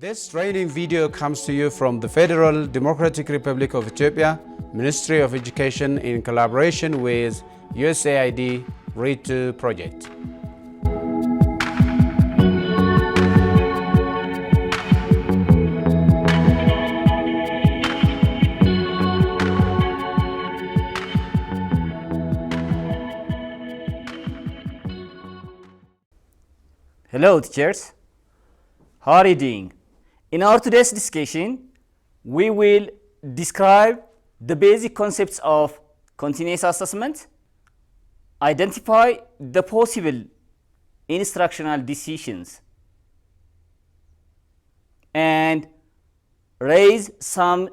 This training video comes to you from the Federal Democratic Republic of Ethiopia, Ministry of Education in collaboration with USAID READ2 project. Hello teachers, how are you doing? In our today's discussion, we will describe the basic concepts of continuous assessment, identify the possible instructional decisions, and raise some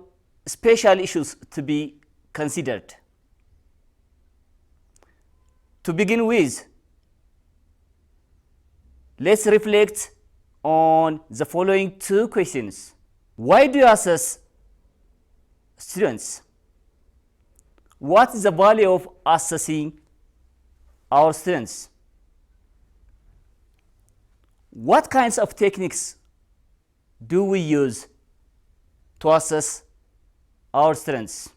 special issues to be considered. To begin with, let's reflect on the following two questions. Why do you assess students? What is the value of assessing our students? What kinds of techniques do we use to assess our students?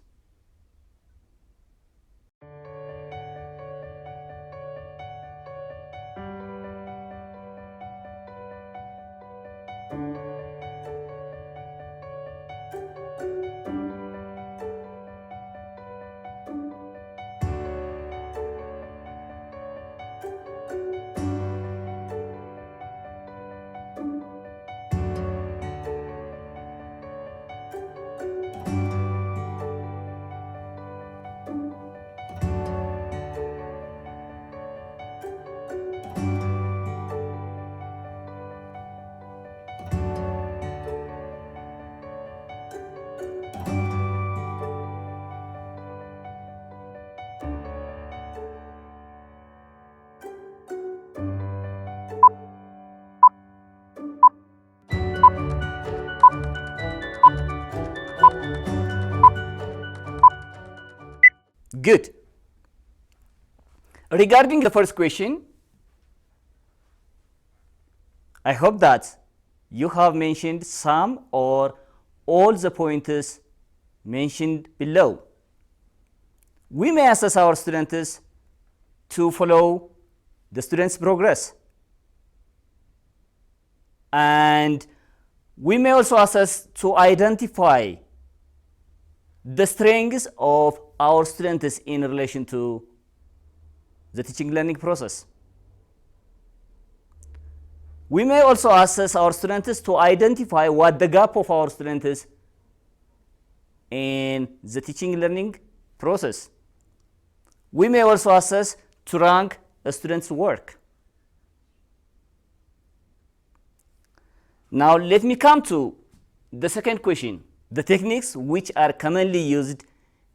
Good. Regarding the first question, I hope that you have mentioned some or all the pointers mentioned below. We may assess our students to follow the student's progress, and we may also assess to identify the strengths of our students in relation to the teaching learning process. We may also assess our students to identify what the gap of our students in the teaching learning process. We may also assess to rank a student's work. Now let me come to the second question, the techniques which are commonly used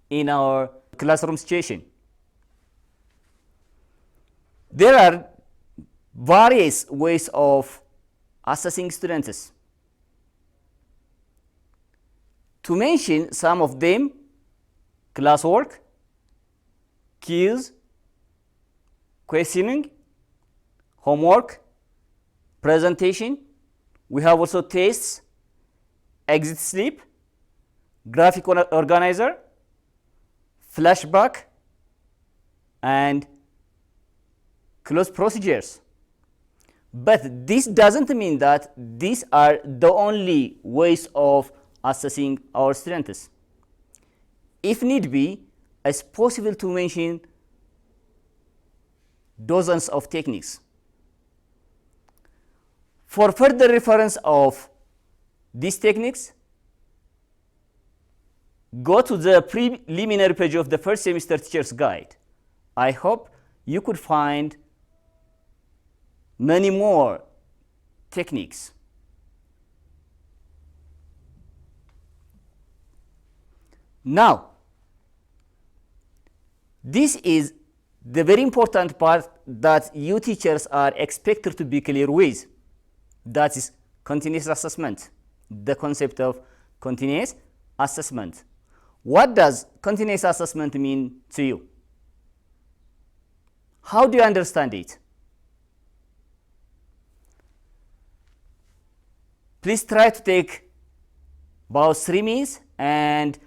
in our classroom situation. There are various ways of assessing students. To mention some of them: classwork, quiz, questioning, homework, presentation. We have also tests, exit sleep, graphic organizer, flashback, and close procedures. But this doesn't mean that these are the only ways of assessing our students. If need be, it's possible to mention dozens of techniques. For further reference of these techniques, go to the preliminary page of the first semester teacher's guide. I hope you could find many more techniques. Now, this is the very important part that you teachers are expected to be clear with. That is continuous assessment, the concept of continuous assessment. What does continuous assessment mean to you? How do you understand it? please try to take about 3 minutes and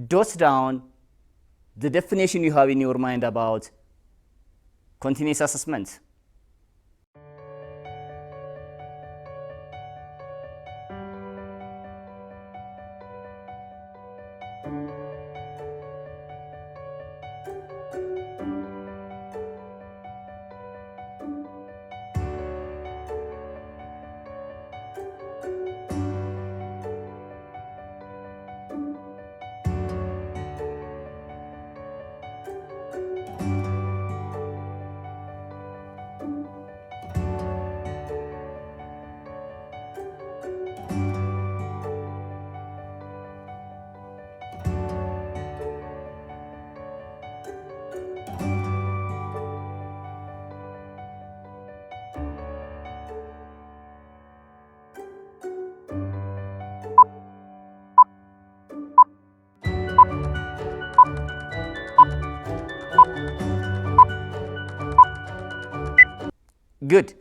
jot down the definition you have in your mind about continuous assessment. Good.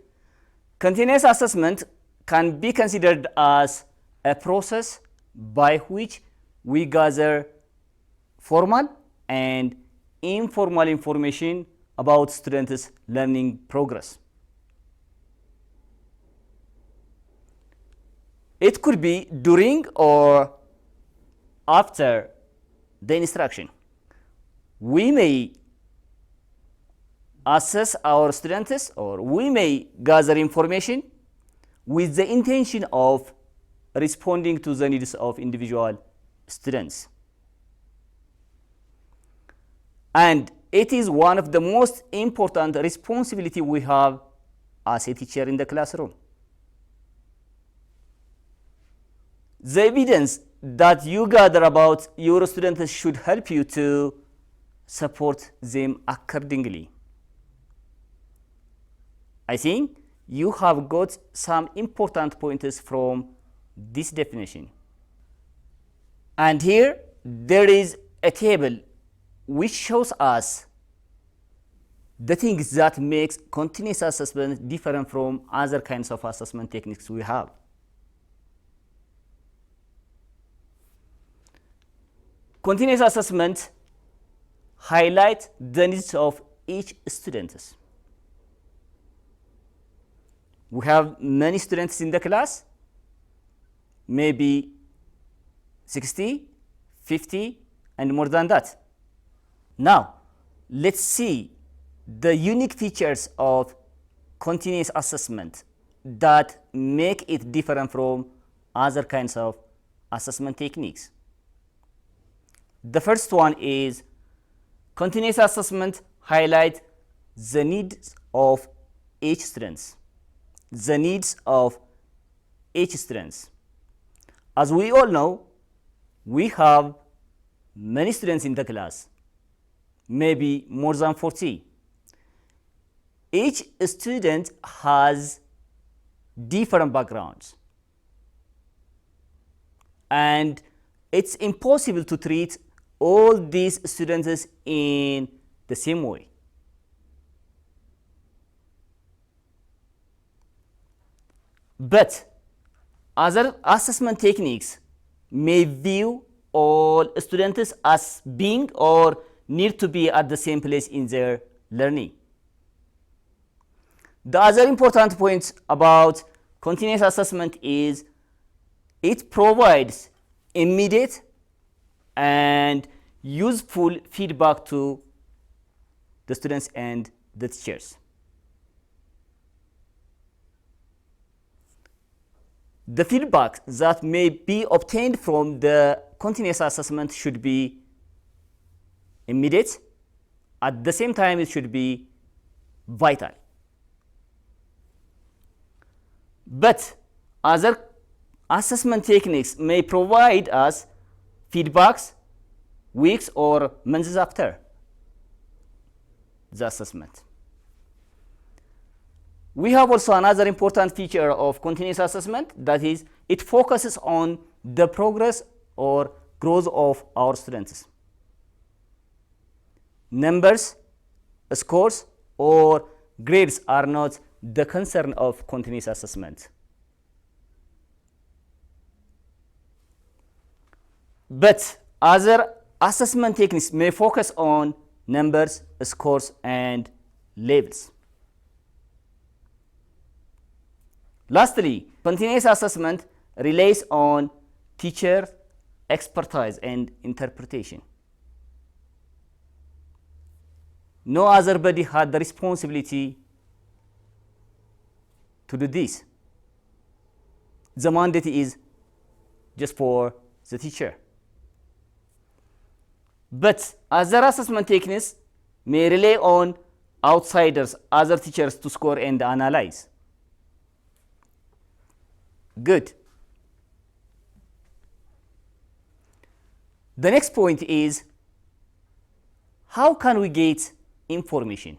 Continuous assessment can be considered as a process by which we gather formal and informal information about students' learning progress. It could be during or after the instruction. We may assess our students, or we may gather information with the intention of responding to the needs of individual students. And it is one of the most important responsibility we have as a teacher in the classroom. The evidence that you gather about your students should help you to support them accordingly. I think you have got some important pointers from this definition. And here there is a table which shows us the things that makes continuous assessment different from other kinds of assessment techniques we have. Continuous assessment highlights the needs of each student. We have many students in the class, maybe 60, 50, and more than that. Now, let's see the unique features of continuous assessment that make it different from other kinds of assessment techniques. The first one is continuous assessment highlights the needs of each student. The needs of each student. As we all know, we have many students in the class, maybe more than 40. Each student has different backgrounds, and it's impossible to treat all these students in the same way. But other assessment techniques may view all students as being or need to be at the same place in their learning. The other important point about continuous assessment is it provides immediate and useful feedback to the students and the teachers. The feedback that may be obtained from the continuous assessment should be immediate. At the same time, it should be vital. But other assessment techniques may provide us feedbacks weeks or months after the assessment. We have also another important feature of continuous assessment, that is, it focuses on the progress or growth of our students. Numbers, scores, or grades are not the concern of continuous assessment. But other assessment techniques may focus on numbers, scores, and labels. Lastly, continuous assessment relies on teacher expertise and interpretation. No other body had the responsibility to do this. The mandate is just for the teacher. But other assessment techniques may rely on outsiders, other teachers, to score and analyze. Good. The next point is, how can we get information?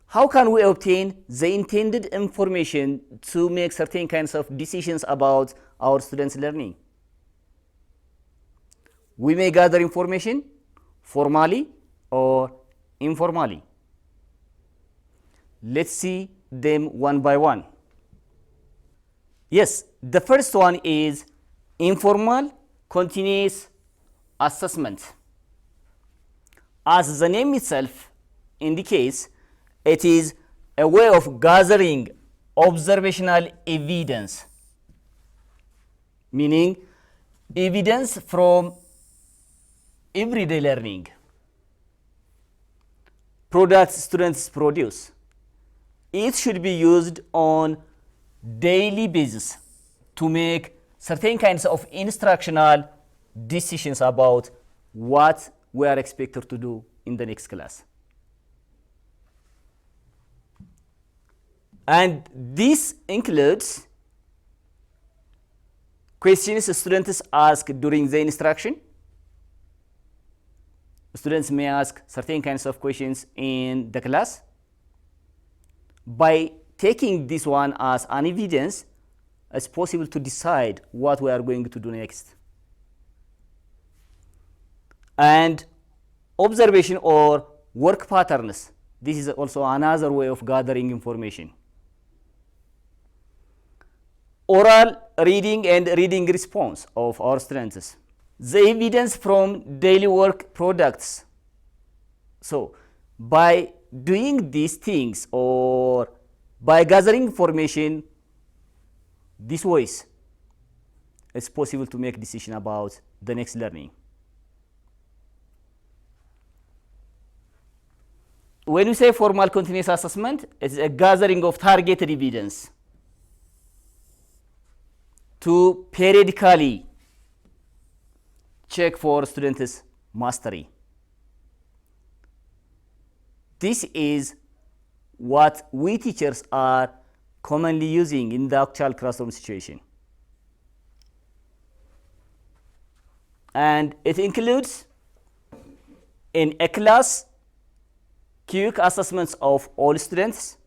How can we obtain the intended information to make certain kinds of decisions about our students' learning? We may gather information formally or informally. Let's see them one by one. Yes, the first one is informal continuous assessment. As the name itself indicates, it is a way of gathering observational evidence, meaning evidence from everyday learning, products students produce. It should be used on daily basis to make certain kinds of instructional decisions about what we are expected to do in the next class. And this includes questions students ask during the instruction. Students may ask certain kinds of questions in the class. By taking this one as an evidence, it's possible to decide what we are going to do next. And observation or work patterns. This is also another way of gathering information. Oral reading and reading response of our students. The evidence from daily work products. So by doing these things or by gathering information this ways, it's possible to make decision about the next learning. When we say formal continuous assessment, it's a gathering of targeted evidence to periodically check for students' mastery. This is what we teachers are commonly using in the actual classroom situation. And it includes, in a class, quick assessments of all students,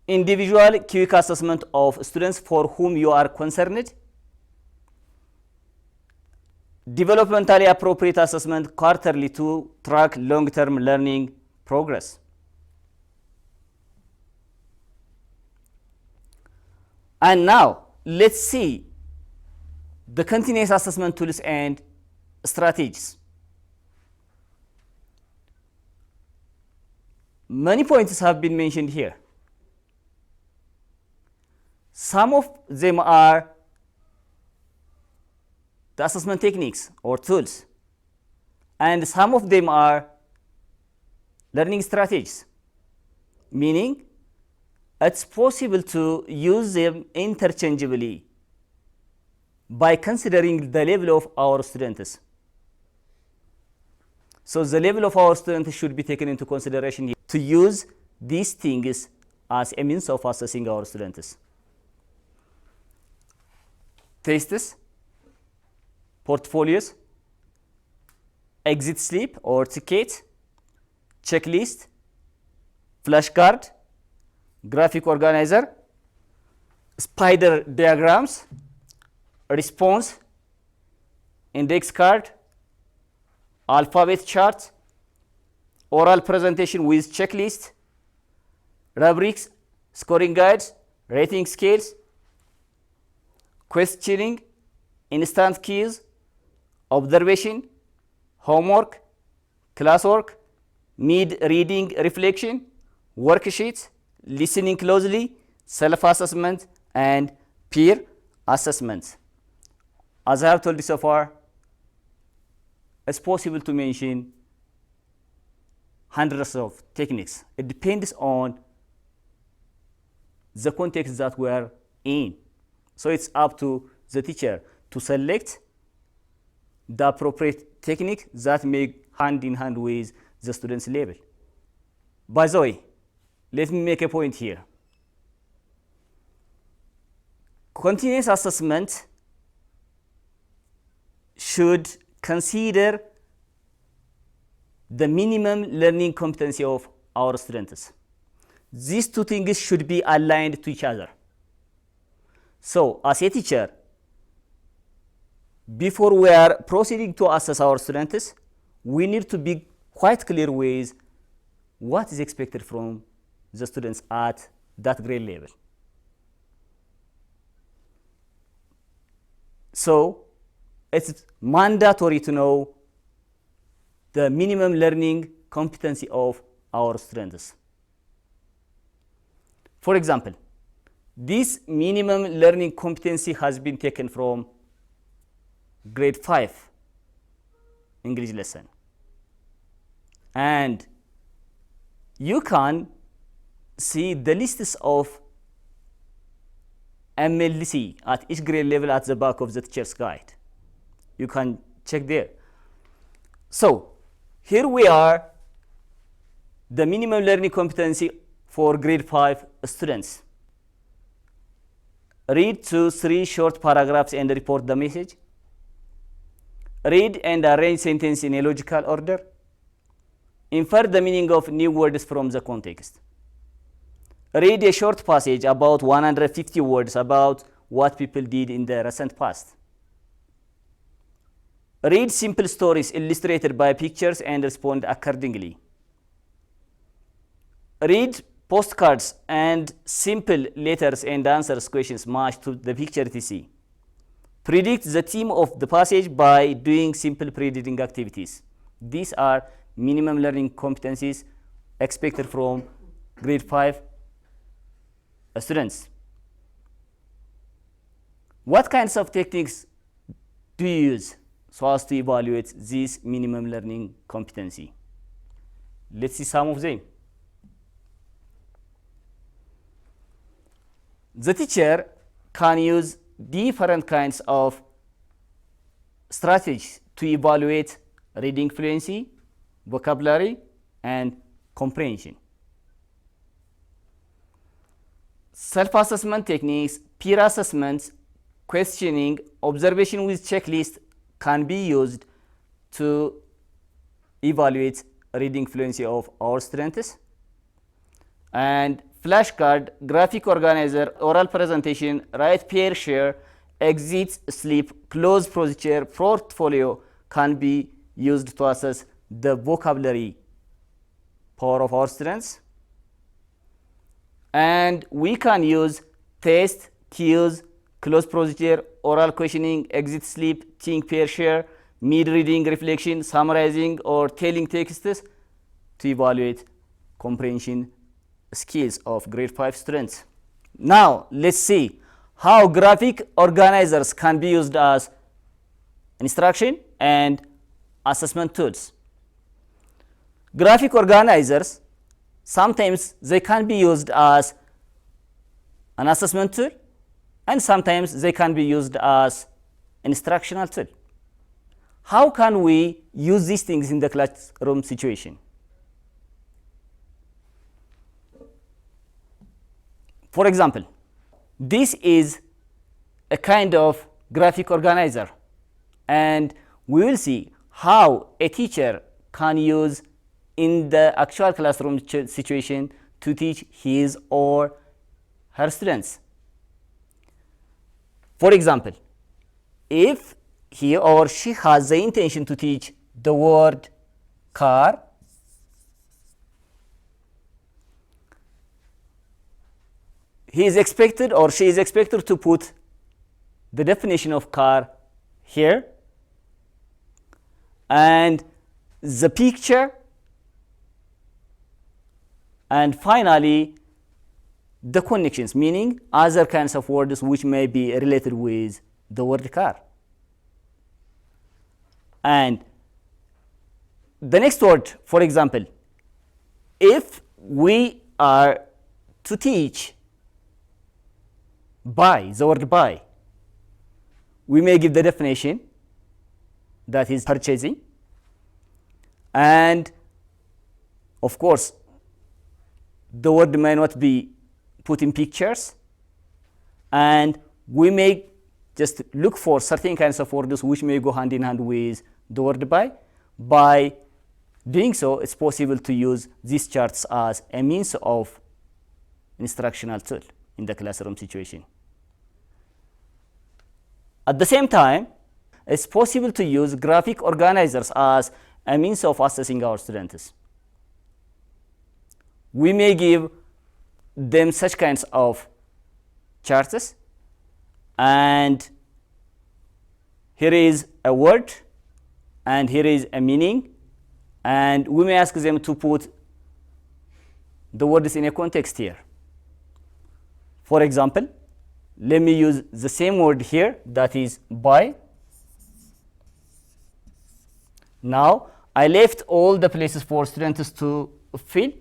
individual quick assessment of students for whom you are concerned, developmentally appropriate assessment quarterly to track long-term learning progress. And now, let's see the continuous assessment tools and strategies. Many points have been mentioned here. Some of them are the assessment techniques or tools, and some of them are learning strategies, meaning it's possible to use them interchangeably by considering the level of our students. So the level of our students should be taken into consideration here to use these things as a means of assessing our students. Tests, portfolios, exit slip or ticket, checklist, flashcard, graphic organizer, spider diagrams, response, index card, alphabet chart, oral presentation with checklist, rubrics, scoring guides, rating scales, questioning, instant quiz, observation, homework, classwork, mid-reading reflection, worksheets, listening closely, self-assessment, and peer assessment. As I have told you so far, it's possible to mention hundreds of techniques. It depends on the context that we are in. So it's up to the teacher to select the appropriate technique that make hand in hand with the student's level. By the way, let me make a point here. Continuous assessment should consider the minimum learning competency of our students. These two things should be aligned to each other. So, as a teacher, before we are proceeding to assess our students, we need to be quite clear with what is expected from the students at that grade level. So, it's mandatory to know the minimum learning competency of our students. For example, this minimum learning competency has been taken from grade 5 English lesson. And you can see the lists of MLC at each grade level at the back of the teacher's guide. You can check there. So, here we are, the minimum learning competency for grade 5 students. Read 2 to 3 short paragraphs and report the message. Read and arrange sentences in a logical order. Infer the meaning of new words from the context. Read a short passage about 150 words about what people did in the recent past. Read simple stories illustrated by pictures and respond accordingly. Read postcards and simple letters and answers questions matched to the picture etc. Predict the theme of the passage by doing simple pre-reading activities. These are minimum learning competencies expected from grade 5 students. What kinds of techniques do you use so as to evaluate this minimum learning competency? Let's see some of them. The teacher can use different kinds of strategies to evaluate reading fluency, vocabulary, and comprehension. Self-assessment techniques, peer assessments, questioning, observation with checklist can be used to evaluate reading fluency of our students. And flashcard, graphic organizer, oral presentation, write pair share, exit, sleep, close procedure, portfolio can be used to assess the vocabulary power of our students. And we can use test, cues, close procedure, oral questioning, exit sleep, think pair share, mid-reading reflection, summarizing or telling texts to evaluate comprehension skills of grade 5 students. Now, let's see how graphic organizers can be used as instruction and assessment tools. Graphic organizers, sometimes they can be used as an assessment tool, and sometimes they can be used as instructional tool. How can we use these things in the classroom situation? For example, this is a kind of graphic organizer, and we will see how a teacher can use in the actual classroom situation to teach his or her students. For example, if he or she has the intention to teach the word car, he is expected or she is expected to put the definition of car here, and the picture, and finally the connections, meaning other kinds of words which may be related with the word car. And the next word, for example, if we are to teach buy, the word buy, we may give the definition, that is purchasing, and of course the word may not be put in pictures, and we may just look for certain kinds of words which may go hand in hand with the word buy. By doing so, it's possible to use these charts as a means of instructional tool in the classroom situation. At the same time, it's possible to use graphic organizers as a means of assessing our students. We may give them such kinds of charts, and here is a word, and here is a meaning, and we may ask them to put the words in a context here. For example, let me use the same word here, that is buy. Now I left all the places for students to fill.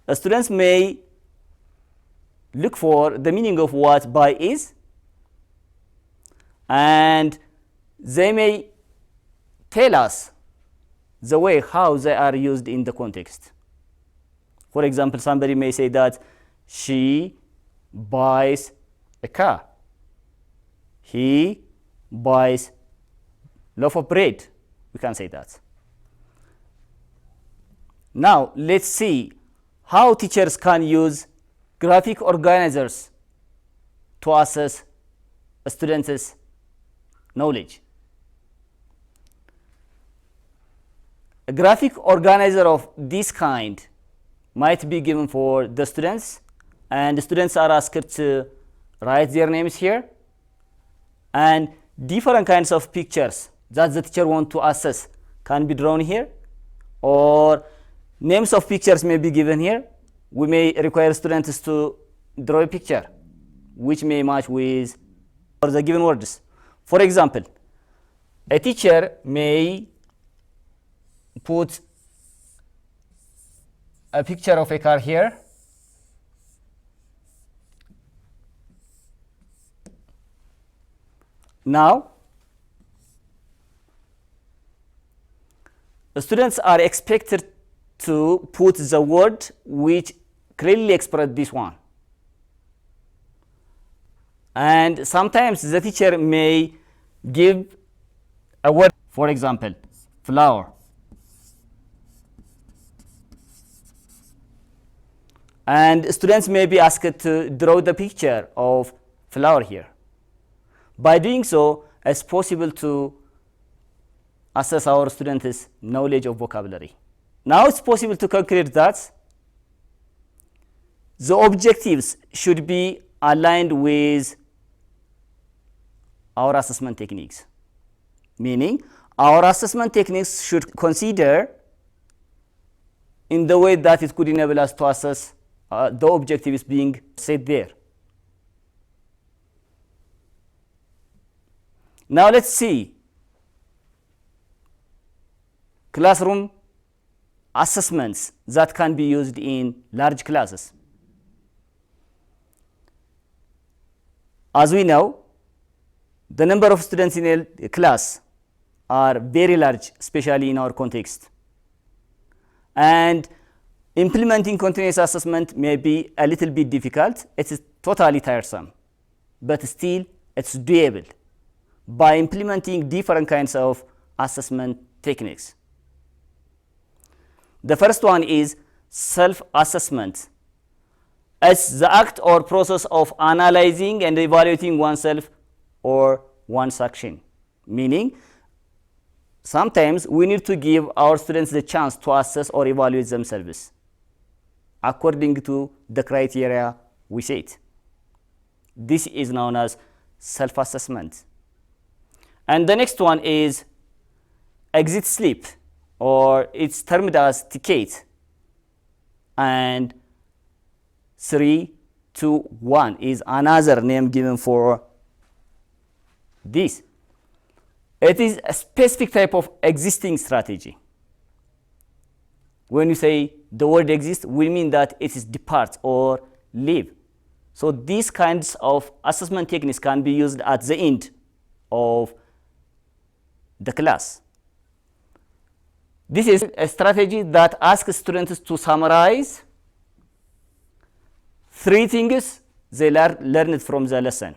The students may look for the meaning of what buy is, and they may tell us the way how they are used in the context. For example, somebody may say that she buys a car, he buys loaf of bread, we can say that. Now let's see how teachers can use graphic organizers to assess a student's knowledge. A graphic organizer of this kind might be given for the students, and the students are asked to write their names here, and different kinds of pictures that the teacher wants to assess can be drawn here, or names of pictures may be given here. We may require students to draw a picture which may match with the given words. For example, a teacher may put a picture of a car here, now the students are expected to put the word which clearly express this one, and sometimes the teacher may give a word, for example, flower, and students may be asked to draw the picture of flower here. By doing so, it's possible to assess our students' knowledge of vocabulary. Now it's possible to conclude that the objectives should be aligned with our assessment techniques, meaning our assessment techniques should consider in the way that it could enable us to assess the objectives being set there. Now let's see classroom assessments that can be used in large classes. As we know, the number of students in a class are very large, especially in our context, and implementing continuous assessment may be a little bit difficult. It is totally tiresome, but still it's doable by implementing different kinds of assessment techniques. The first one is self-assessment. It's the act or process of analyzing and evaluating oneself or one's action, meaning sometimes we need to give our students the chance to assess or evaluate themselves according to the criteria we set. This is known as self-assessment. And the next one is exit sleep, or it's termed as TCATE. And 3, 2, 1 is another name given for this. It is a specific type of existing strategy. When you say the word exist, we mean that it is depart or leave. So these kinds of assessment techniques can be used at the end of the class. This is a strategy that asks students to summarize 3 things they learned from the lesson,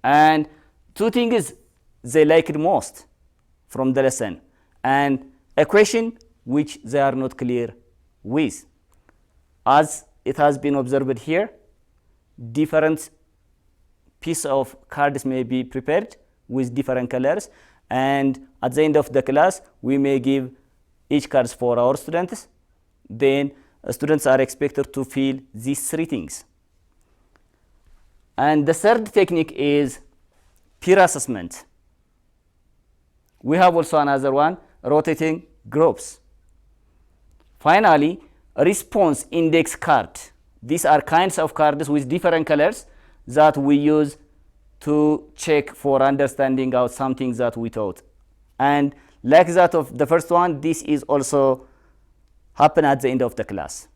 and 2 things they liked most from the lesson, and a question which they are not clear with. As it has been observed here, different pieces of cards may be prepared with different colors, and at the end of the class we may give each cards for our students. Then students are expected to fill these 3 things. And the third technique is peer assessment. We have also another one, rotating groups. Finally, response index card. These are kinds of cards with different colors that we use to check for understanding out something that we taught. And like that of the first one, this is also happen at the end of the class.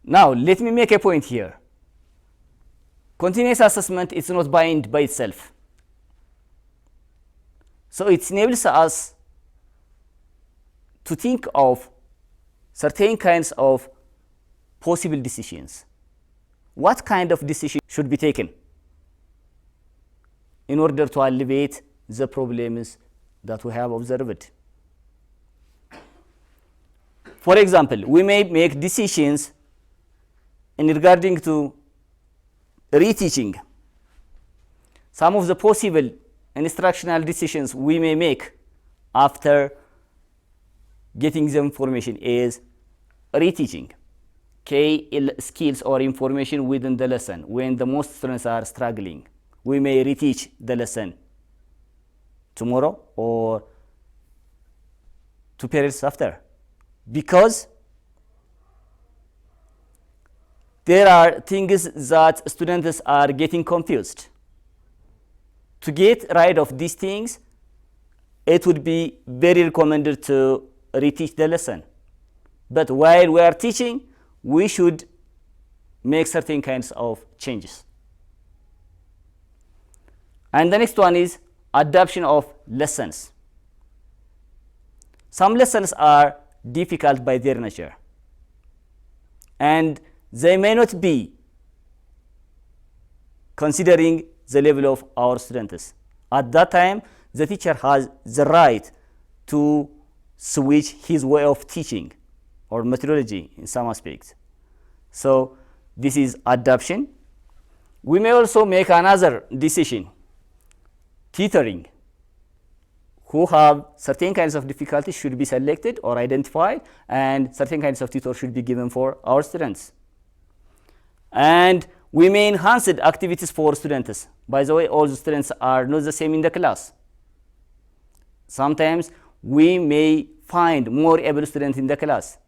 Now, let me make a point here. Continuous assessment is not bound by itself. So it enables us to think of certain kinds of possible decisions. What kind of decision should be taken in order to alleviate the problems that we have observed? For example, we may make decisions in regarding to reteaching. Some of the possible instructional decisions we may make after getting the information is reteaching key skills or information within the lesson. When the most students are struggling, we may reteach the lesson tomorrow or 2 periods after, because there are things that students are getting confused. To get rid of these things, it would be very recommended to reteach the lesson. But while we are teaching, we should make certain kinds of changes. And the next one is adaptation of lessons. Some lessons are difficult by their nature, and they may not be considering the level of our students. At that time, the teacher has the right to switch his way of teaching or methodology in some aspects. So this is adaptation. We may also make another decision, tutoring. Who have certain kinds of difficulties should be selected or identified, and certain kinds of tutor should be given for our students. And we may enhance activities for students. By the way, all the students are not the same in the class. Sometimes we may find more able students in the class.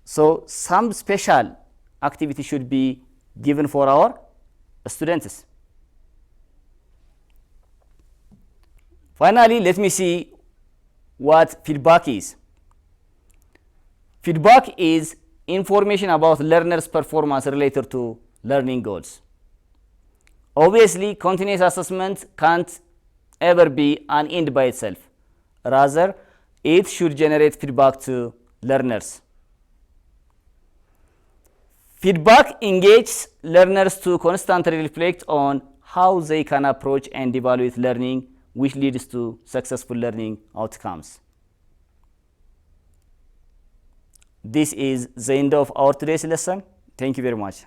So some special activity should be given for our students. Finally, let me see what feedback is. Feedback is information about learners' performance related to learning goals. Obviously, continuous assessment can't ever be an end by itself. Rather, it should generate feedback to learners. Feedback engages learners to constantly reflect on how they can approach and evaluate learning, which leads to successful learning outcomes. This is the end of our today's lesson. Thank you very much.